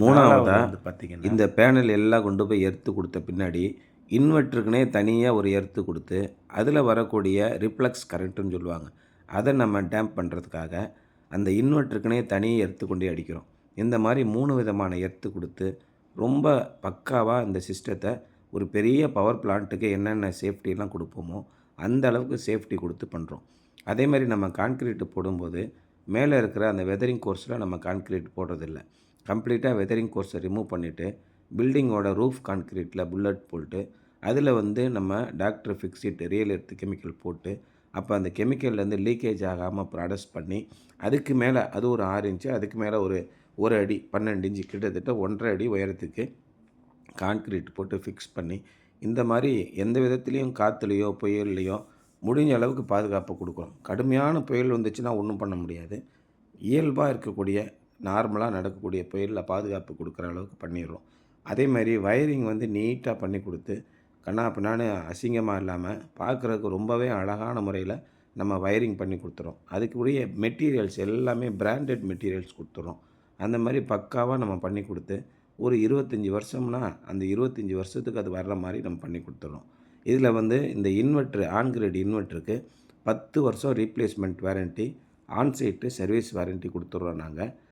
மூணாவதா பார்த்தீங்கன்னா இந்த பேனல் எல்லாம் கொண்டு போய் எர்த்து கொடுத்த பின்னாடி இன்வெர்ட்டருக்குனே தனியாக ஒரு எர்த்து கொடுத்து அதில் வரக்கூடிய ரிஃப்ளெக்ஸ் கரண்ட்டுன்னு சொல்லுவாங்க. அதை நம்ம டேம்ப் பண்ணுறதுக்காக அந்த இன்வெர்ட்டருக்குனே தனி எர்த்து கொண்டு அடிக்கிறோம். இந்த மாதிரி 3 விதமான எர்த்து கொடுத்து ரொம்ப பக்காவாக இந்த சிஸ்டத்தை ஒரு பெரிய பவர் பிளான்ட்டுக்கு என்னென்ன சேஃப்டிலாம் கொடுப்போமோ அந்த அளவுக்கு சேஃப்டி கொடுத்து பண்ணுறோம். அதே மாதிரி நம்ம கான்கிரீட் போடும்போது மேலே இருக்கிற அந்த வெதரிங் கோர்ஸில் நம்ம கான்கிரீட் போடுறதில்ல. கம்ப்ளீட்டாக வெதரிங் கோர்ஸை ரிமூவ் பண்ணிவிட்டு பில்டிங்கோட ரூஃப் கான்கிரீட்டில் புல்லட் போட்டு அதில் நம்ம டாக்டர் ஃபிக்ஸிட் ரியல் எர்த் கெமிக்கல் போட்டு அப்போ அந்த கெமிக்கல்லேருந்து லீக்கேஜ் ஆகாமல் ப்ராடக்ட்ஸ் பண்ணி அதுக்கு மேலே அது ஒரு 6 இன்ச்சு அதுக்கு மேலே ஒரு அடி 12 இன்ச்சு கிட்டத்தட்ட 1.5 அடி உயரத்துக்கு கான்கிரீட் போட்டு ஃபிக்ஸ் பண்ணி இந்த மாதிரி எந்த விதத்துலேயும் காற்றுலையோ புயல்லையோ முடிஞ்ச அளவுக்கு பாதுகாப்பு கொடுக்குறோம். கடுமையான புயல் வந்துச்சுன்னா ஒன்றும் பண்ண முடியாது. இயல்பாக இருக்கக்கூடிய நார்மலாக நடக்கக்கூடிய புயலில் பாதுகாப்பு கொடுக்குற அளவுக்கு பண்ணிடுறோம். அதே மாதிரி வயரிங் நீட்டாக பண்ணி கொடுத்து கண்ணா பின்னான்னு அசிங்கமாக இல்லாமல் பார்க்குறதுக்கு ரொம்பவே அழகான முறையில் நம்ம வயரிங் பண்ணி கொடுத்துறோம். அதுக்குரிய மெட்டீரியல்ஸ் எல்லாமே பிராண்டட் மெட்டீரியல்ஸ் கொடுத்துறோம். அந்த மாதிரி பக்காவாக நம்ம பண்ணி கொடுத்து ஒரு 25 வருஷம்னா அந்த 25 வருஷத்துக்கு அது வர்ற மாதிரி நம்ம பண்ணி கொடுத்துறோம். இதில் இந்த இன்வெர்ட்ரு ஆன்கிரேட் இன்வெர்ட்டருக்கு 10 வருஷம் replacement warranty, onsite service warranty கொடுத்துட்றோம் நாங்கள்.